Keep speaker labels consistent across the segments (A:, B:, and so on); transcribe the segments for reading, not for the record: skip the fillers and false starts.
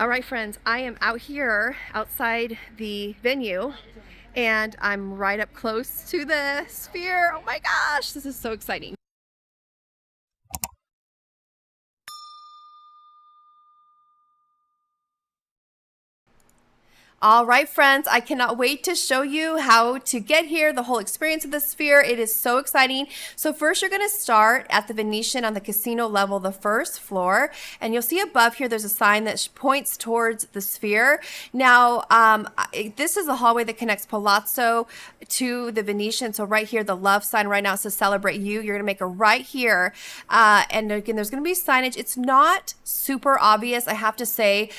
A: All right, friends, I am out here outside the venue and I'm right up close to the sphere. Oh my gosh, this is so exciting. All right, friends, I cannot wait to show you how to get here, the whole experience of the sphere. It is so exciting. So first you're gonna start at the Venetian on the casino level, the first floor, and you'll see above here there's a sign that points towards the sphere. Now, this is the hallway that connects Palazzo to the Venetian. So right here, the love sign right now says celebrate you. You're gonna make a right here. And again, there's gonna be signage. It's not super obvious, I have to say.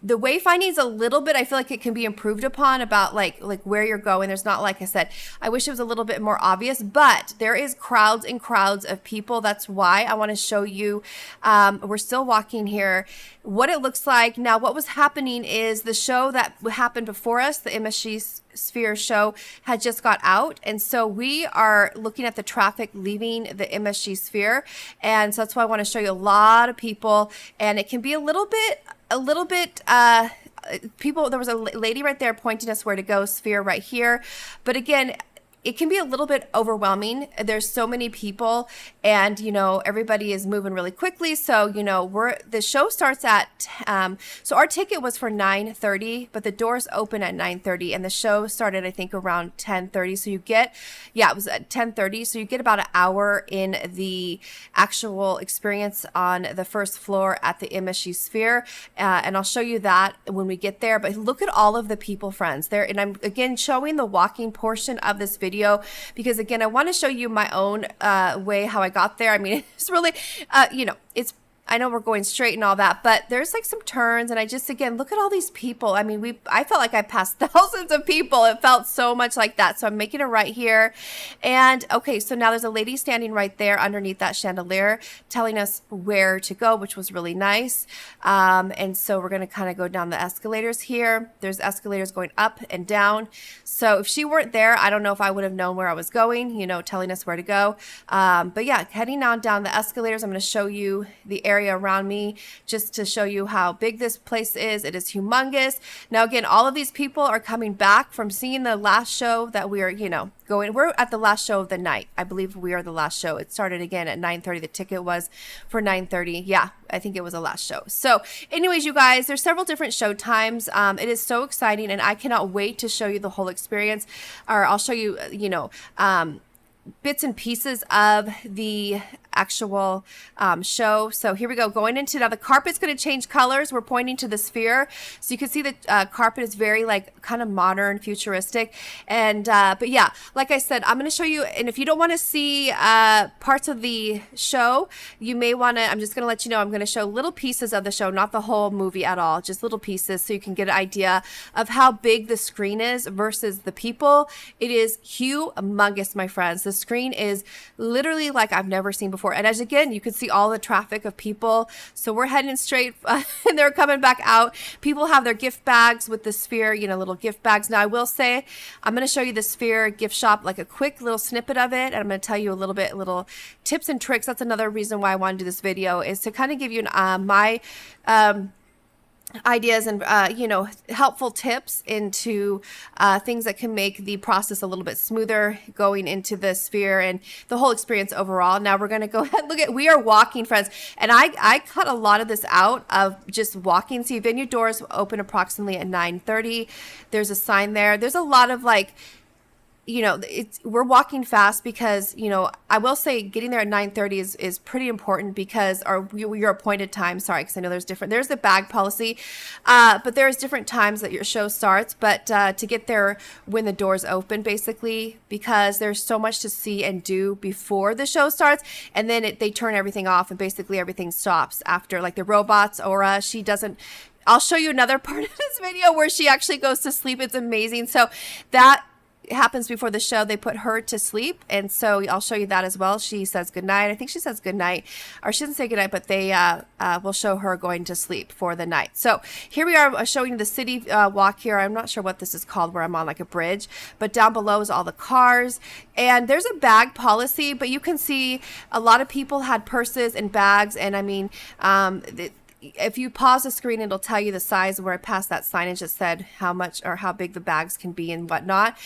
A: The wayfinding is a little bit, I feel like it can be improved upon about like where you're going. There's not, like I said, I wish it was a little bit more obvious, but there is crowds and crowds of people. That's why I want to show you, we're still walking here, what it looks like. Now, what was happening is the show that happened before us, the MSG Sphere show, had just got out. And so we are looking at the traffic leaving the MSG Sphere. And so that's why I want to show you a lot of people, and it can be a little bit people, there was a lady right there pointing us where to go, sphere right here. But again, it can be a little bit overwhelming. There's so many people, and everybody is moving really quickly. So the show starts at so our ticket was for 9:30, but the doors open at 9:30, and the show started I think around 10:30. So you get, it was at 10:30. So you get about an hour in the actual experience on the first floor at the MSG Sphere, and I'll show you that when we get there. But look at all of the people, friends, there, and I'm again showing the walking portion of this video because again I want to show you my own way how I got there. I mean, it's really it's, I know we're going straight and all that, but there's like some turns, and I just, again, look at all these people. I mean, I felt like I passed thousands of people. It felt so much like that. So I'm making a right here. And okay, so now there's a lady standing right there underneath that chandelier telling us where to go, which was really nice. And so we're going to kind of go down the escalators here. There's escalators going up and down. So if she weren't there, I don't know if I would have known where I was going, telling us where to go. But yeah, heading on down the escalators, I'm going to show you the area around me just to show you how big this place is. It is humongous. Now again, all of these people are coming back from seeing the last show that we are going. We're at the last show of the night. I believe we are the last show. It started again at 9:30. The ticket was for 9:30. Yeah, I think it was the last show. So anyways, you guys, there's several different show times. It is so exciting, and I cannot wait to show you the whole experience, or I'll show you bits and pieces of the actual show. So here we go, going into, now the carpet's going to change colors. We're pointing to the sphere, so you can see the carpet is very like kind of modern, futuristic. And but yeah, like I said, I'm going to show you, and if you don't want to see parts of the show, you may want to, I'm just going to let you know, I'm going to show little pieces of the show, not the whole movie at all, just little pieces, so you can get an idea of how big the screen is versus the people. It is humongous, my friends. The screen is literally like I've never seen before. And as again, you can see all the traffic of people. So we're heading straight and they're coming back out. People have their gift bags with the sphere, little gift bags. Now I will say, I'm going to show you the sphere gift shop, like a quick little snippet of it. And I'm going to tell you little tips and tricks. That's another reason why I want to do this video, is to kind of give you my ideas and helpful tips into things that can make the process a little bit smoother going into the sphere and the whole experience overall. Now we're going to go ahead and look at, we are walking, friends, and I cut a lot of this out of just walking. See, venue doors open approximately at 9:30. There's a sign there. There's a lot of we're walking fast because, I will say getting there at 9:30 is pretty important because, or your appointed time, sorry, because I know there's the bag policy, but there's different times that your show starts, but to get there when the doors open, basically, because there's so much to see and do before the show starts, and then they turn everything off, and basically everything stops after, like the robots, Aura, she doesn't, I'll show you another part of this video where she actually goes to sleep. It's amazing. So that happens before the show. They put her to sleep, and so I'll show you that as well. She says goodnight. I think she says goodnight, or she doesn't say goodnight, but they will show her going to sleep for the night. So here we are showing the city walk here. I'm not sure what this is called, where I'm on like a bridge, but down below is all the cars, and there's a bag policy, but you can see a lot of people had purses and bags, and I mean if you pause the screen, it'll tell you the size where I passed that signage that said how much or how big the bags can be and whatnot.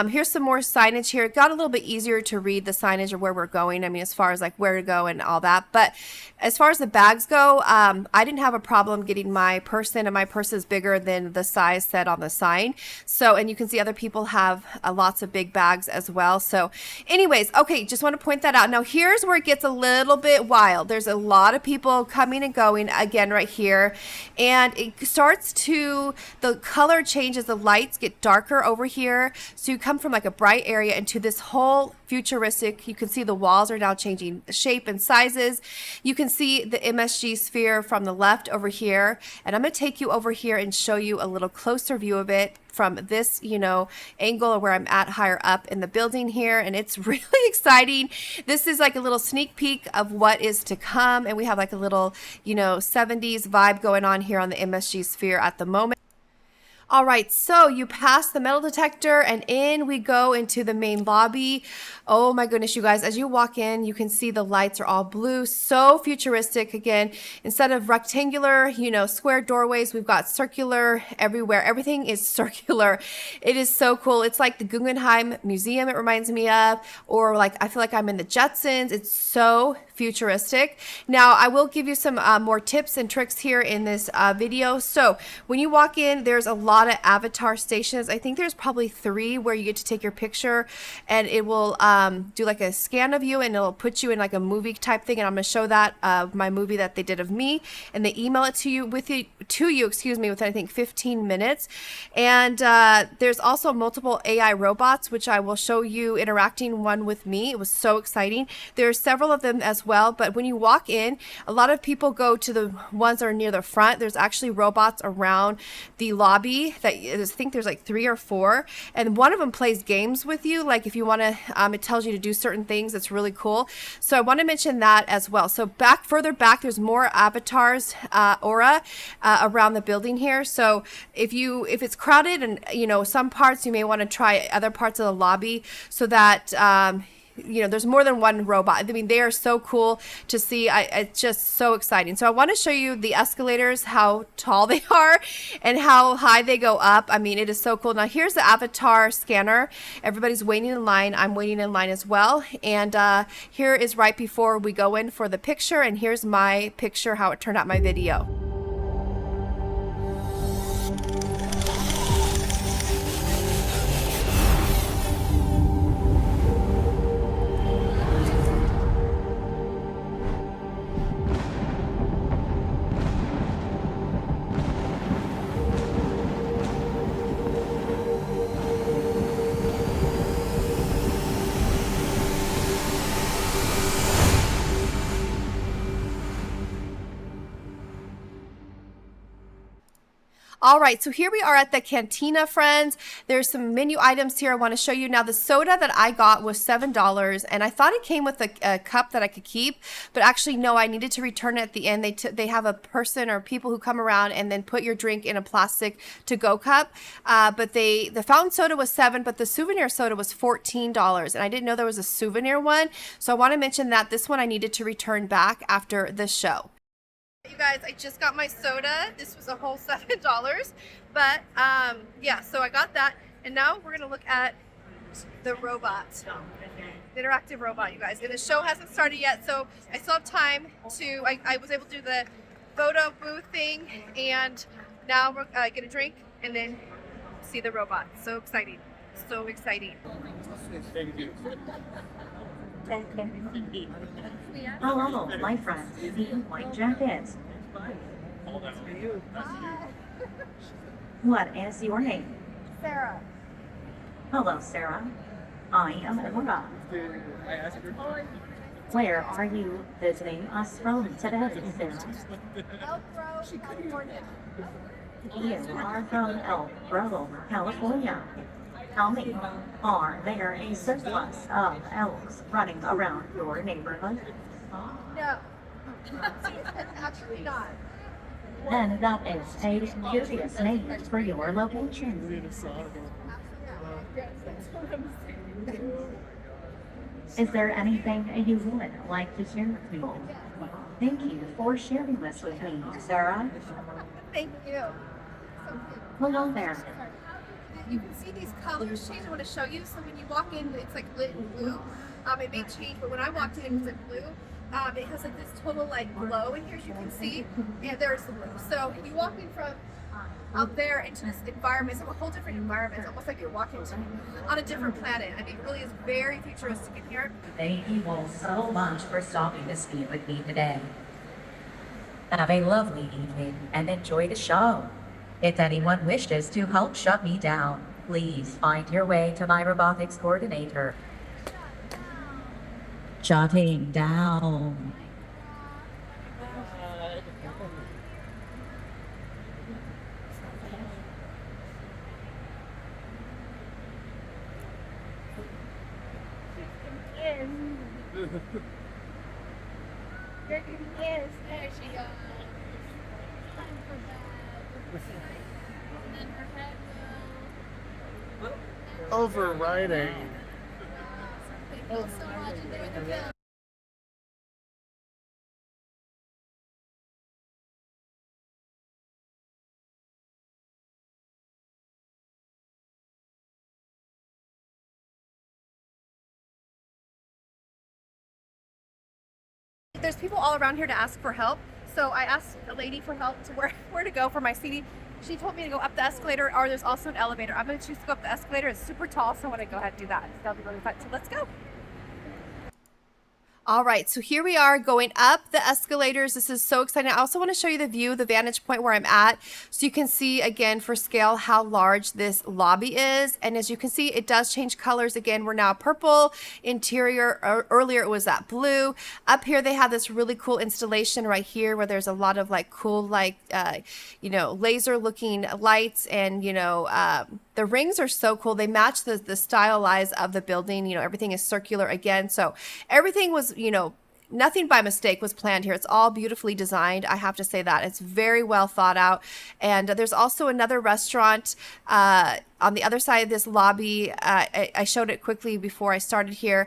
A: Here's some more signage here. It got a little bit easier to read the signage of where we're going. I mean, as far as like where to go and all that. But as far as the bags go, I didn't have a problem getting my purse in, and my purse is bigger than the size said on the sign. So, and you can see other people have lots of big bags as well. So anyways, okay, just want to point that out. Now here's where it gets a little bit wild. There's a lot of people coming and going again right here, and it starts to, the color changes, the lights get darker over here, so you come from like a bright area into this whole futuristic. You can see the walls are now changing shape and sizes. You can see the MSG sphere from the left over here, and I'm going to take you over here and show you a little closer view of it from this, you know, angle where I'm at higher up in the building here, and it's really exciting. This is like a little sneak peek of what is to come, and we have like a little, you know, 70s vibe going on here on the MSG sphere at the moment. All right, so you pass the metal detector and in we go into the main lobby. Oh my goodness, you guys, as you walk in, you can see the lights are all blue, so futuristic. Again, instead of rectangular, you know, square doorways, we've got circular everywhere. Everything is circular. It is so cool. It's like the Guggenheim Museum, it reminds me of, or like, I feel like I'm in the Jetsons. It's so futuristic. Now, I will give you some more tips and tricks here in this video. So when you walk in, there's a lot of avatar stations. I think there's probably 3 where you get to take your picture, and it will do like a scan of you, and it'll put you in like a movie type thing. And I'm going to show that my movie that they did of me, and they email it to you within I think 15 minutes. And there's also multiple AI robots, which I will show you interacting one with me. It was so exciting. There are several of them as well, but when you walk in, a lot of people go to the ones that are near the front. There's actually robots around the lobby that I think there's like 3 or 4, and one of them plays games with you. Like if you want to, it tells you to do certain things. It's really cool. So I want to mention that as well. So further back, there's more avatars aura around the building here. So if it's crowded and you know some parts, you may want to try other parts of the lobby so that you know, there's more than one robot. I mean, they are so cool to see. It's just so exciting. So I want to show you the escalators, how tall they are and how high they go up. I mean, it is so cool. Now here's the avatar scanner. Everybody's waiting in line. I'm waiting in line as well. And here is right before we go in for the picture. And here's my picture, how it turned out my video. All right, so here we are at the Cantina, friends. There's some menu items here I want to show you. Now, the soda that I got was $7, and I thought it came with a cup that I could keep, but actually, no, I needed to return it at the end. They have a person or people who come around and then put your drink in a plastic to-go cup, but the fountain soda was $7, but the souvenir soda was $14, and I didn't know there was a souvenir one, so I want to mention that this one I needed to return back after the show. You guys, I just got my soda. This was a whole $7, but yeah, so I got that, and now we're gonna look at the robot, the interactive robot, you guys. And the show hasn't started yet, so I still have time to. I was able to do the photo booth thing, and now we're gonna drink and then see the robot. So exciting, so exciting.
B: Hello, my friend. The white jacket. What is your name?
A: Sarah.
B: Hello, Sarah. I am Laura. Where are you visiting us from today, Sarah?
A: Elk Grove, California.
B: You are from Elk Grove, California. Tell me, are there a surplus of elks running around your neighborhood?
A: No, actually not.
B: Then that is a curious name for your location. Is there anything you would like to share with me? Thank you for sharing this with me, Sarah.
A: Thank you.
B: Hello there.
A: You can see these colors change. I want to show you. So when you walk in, it's like lit in blue. It may change, but when I walked in, it was like blue. It has like this total like glow in here, as you can see. And there's the blue. So you walk in from out there into this environment. It's a whole different environment. It's almost like you're walking on a different planet. I mean, it really is very futuristic in here.
B: Thank you all so much for stopping to speak with me today. Have a lovely evening and enjoy the show. If anyone wishes to help shut me down, please find your way to my robotics coordinator. Shutting down.
A: Yes, there she goes.
C: Overriding.
A: Thank you so much. Enjoy the film. There's people all around here to ask for help. So I asked a lady for help to where to go for my seating. She told me to go up the escalator, or there's also an elevator. I'm going to choose to go up the escalator. It's super tall, so I want to go ahead and do that. That'll be really fun. So let's go. All right, so here we are going up the escalators. This is so exciting. I also want to show you the view, the vantage point where I'm at, so you can see again for scale how large this lobby is. And as you can see, it does change colors. Again, we're now purple interior. Earlier it was that blue. Up here they have this really cool installation right here where there's a lot of like cool like laser looking lights, and the rings are so cool. They match the stylized of the building. Everything is circular again. So everything was, nothing by mistake was planned here. It's all beautifully designed. I have to say that. It's very well thought out. And there's also another restaurant on the other side of this lobby. I showed it quickly before I started here,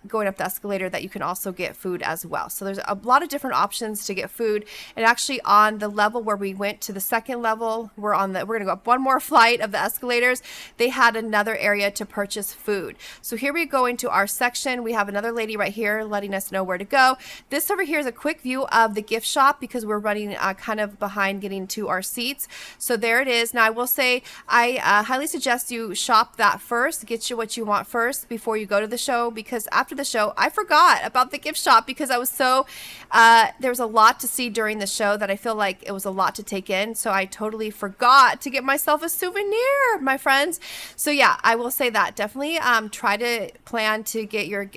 A: going up the escalator, that you can also get food as well. So there's a lot of different options to get food. And actually on the level where we went to the second level, we're going to go up one more flight of the escalators. They had another area to purchase food. So here we go into our section. We have another lady right here letting us know where to go. This over here is a quick view of the gift shop because we're running kind of behind getting to our seats. So there it is. Now I will say I highly suggest you shop that first, get you what you want first before you go to the show, because after the show I forgot about the gift shop because I was so there was a lot to see during the show that I feel like it was a lot to take in, so I totally forgot to get myself a souvenir, my friends. So yeah, I will say that definitely try to plan to get your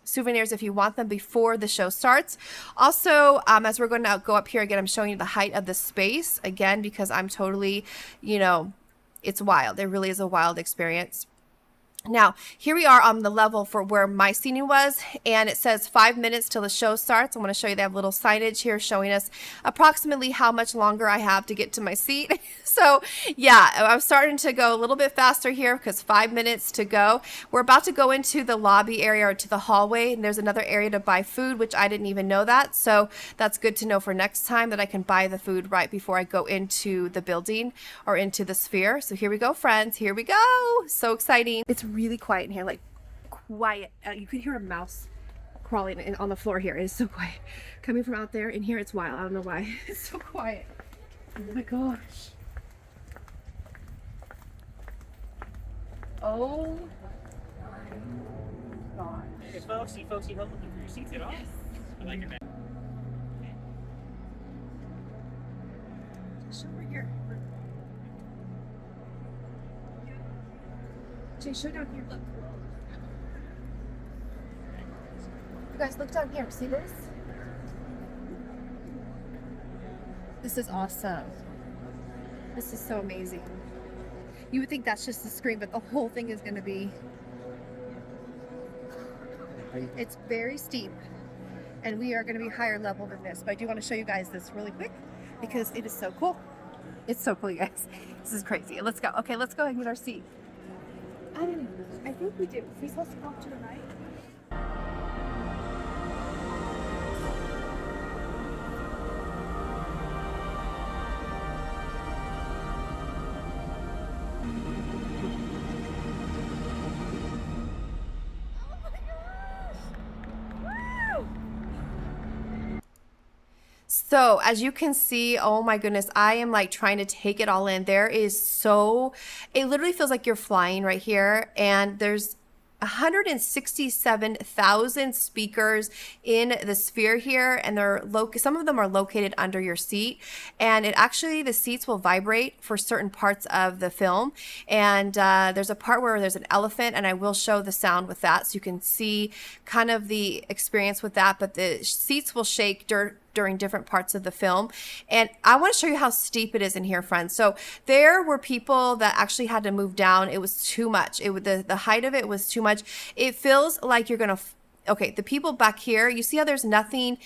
A: souvenirs if you want them before the show starts. Also, as we're going to go up here again, I'm showing you the height of the space again because I'm totally, it's wild. It really is a wild experience. Now, here we are on the level for where my seating was, and it says 5 minutes till the show starts. I want to show you, they have little signage here showing us approximately how much longer I have to get to my seat. So yeah, I'm starting to go a little bit faster here because 5 minutes to go. We're about to go into the lobby area or to the hallway, and there's another area to buy food, which I didn't even know that. So that's good to know for next time, that I can buy the food right before I go into the building or into the sphere. So here we go, friends. Here we go. So exciting. It's really quiet in here, like quiet. You could hear a mouse crawling on the floor here. It is so quiet. Coming from out there, in here it's wild. I don't know why. It's so quiet. Oh my gosh. Oh my gosh.
D: Hey folks, you looking for your seats at all?
A: Yes.
D: I like your bag.
A: Just over here. Jay, show down here. Look. You guys, look down here. See this? This is awesome. This is so amazing. You would think that's just the screen, but the whole thing is going to be... It's very steep, and we are going to be higher level than this. But I do want to show you guys this really quick because it is so cool. It's so cool, you guys. This is crazy. Let's go. Okay, let's go ahead and get our seat. I think we do. Are we supposed to go to the right? So as you can see, oh my goodness, I am like trying to take it all in. There is so, it literally feels like you're flying right here. And there's 167,000 speakers in the sphere here, and some of them are located under your seat. And it actually, the seats will vibrate for certain parts of the film. And there's a part where there's an elephant, and I will show the sound with that so you can see kind of the experience with that. But the seats will shake during different parts of the film. And I want to show you how steep it is in here, friends. So there were people that actually had to move down. It was too much. The height of it was too much. It feels like you're going to, okay, the people back here, you see how there's nothing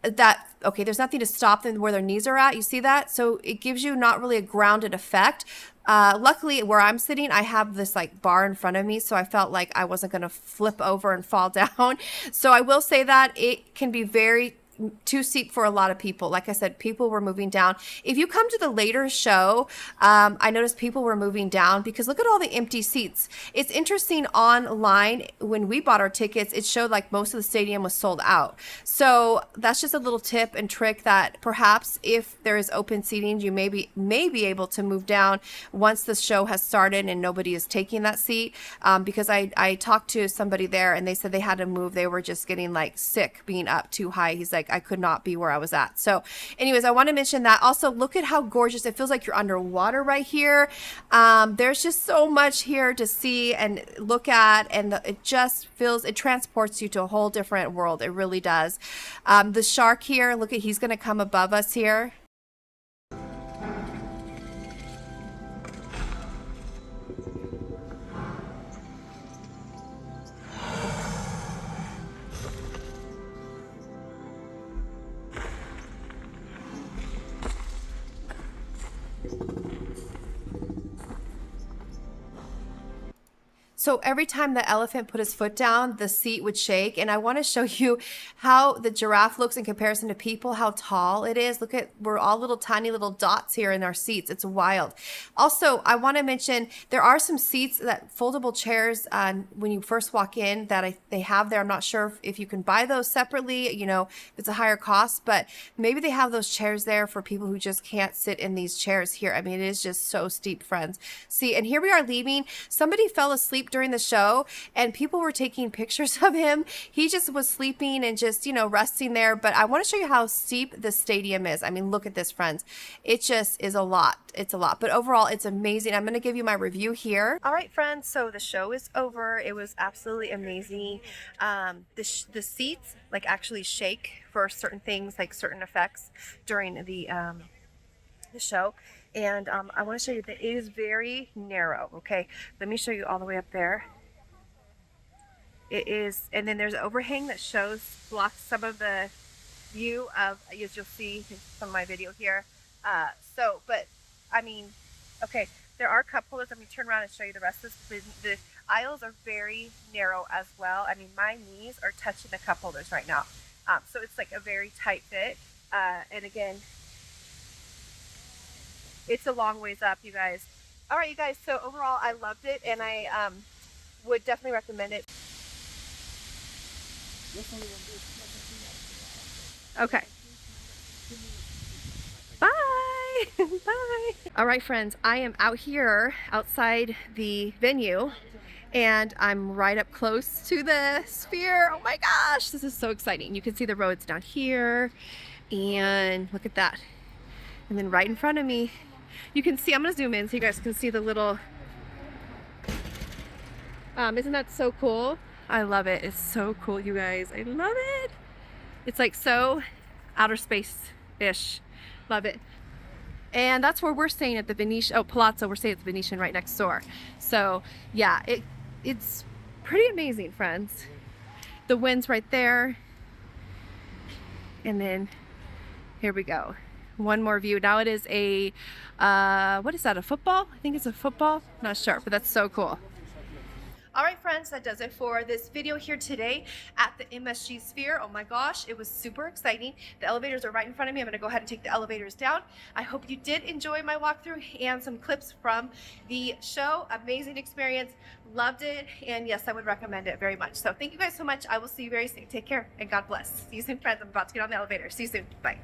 A: there's nothing to stop them where their knees are at. You see that? So it gives you not really a grounded effect. Luckily, where I'm sitting, I have this like bar in front of me, so I felt like I wasn't going to flip over and fall down. So I will say that it can be very too steep for a lot of people. Like I said, people were moving down. If you come to the later show, I noticed people were moving down because look at all the empty seats. It's interesting online, when we bought our tickets, it showed like most of the stadium was sold out. So that's just a little tip and trick that perhaps if there is open seating, you may be able to move down once the show has started and nobody is taking that seat. Because I talked to somebody there and they said they had to move. They were just getting like sick being up too high. He's like, I could not be where I was at. So anyways, I want to mention that. Also, look at how gorgeous it feels like you're underwater right here. There's just so much here to see and look at, and it transports you to a whole different world. It really does. The shark here, look at, he's going to come above us here. So every time the elephant put his foot down, the seat would shake. And I want to show you how the giraffe looks in comparison to people, how tall it is. Look at, we're all little tiny little dots here in our seats. It's wild. Also, I want to mention there are some seats, that foldable chairs when you first walk in that they have there. I'm not sure if you can buy those separately, you know, if it's a higher cost, but maybe they have those chairs there for people who just can't sit in these chairs here. I mean, it is just so steep, friends. See, and here we are leaving. Somebody fell asleep during the show and people were taking pictures of him. He just was sleeping and just, you know, resting there. But I want to show you how steep the stadium is. I mean, look at this, friends. It just is a lot. It's a lot. But overall, it's amazing. I'm going to give you my review here. All right, friends. So the show is over. It was absolutely amazing. The seats like actually shake for certain things, like certain effects during the show. And I want to show you that it is very narrow. Okay, let me show you all the way up there. It is, and then there's an overhang that blocks some of the view of, as you'll see in some of my video here. But I mean, okay, there are cup holders. Let me turn around and show you the rest of this. The aisles are very narrow as well. I mean, my knees are touching the cup holders right now. So it's like a very tight fit. And again, it's a long ways up, you guys. All right, you guys. So overall, I loved it, and I would definitely recommend it. Okay. Bye. Bye. All right, friends. I am out here outside the venue, and I'm right up close to the sphere. Oh my gosh, this is so exciting. You can see the roads down here, and look at that. And then right in front of me, you can see, I'm going to zoom in so you guys can see the little, isn't that so cool? I love it. It's so cool, you guys. I love it. It's like so outer space-ish. Love it. And that's where we're staying at the Venetian, Palazzo. We're staying at the Venetian right next door. So yeah, it's pretty amazing, friends. The wind's right there. And then here we go. One more view. Now it is a, what is that, a football? I think it's a football. Not sure, but that's so cool. All right, friends, that does it for this video here today at the MSG Sphere. Oh my gosh, it was super exciting. The elevators are right in front of me. I'm going to go ahead and take the elevators down. I hope you did enjoy my walkthrough and some clips from the show. Amazing experience. Loved it. And yes, I would recommend it very much. So thank you guys so much. I will see you very soon. Take care and God bless. See you soon, friends. I'm about to get on the elevator. See you soon. Bye.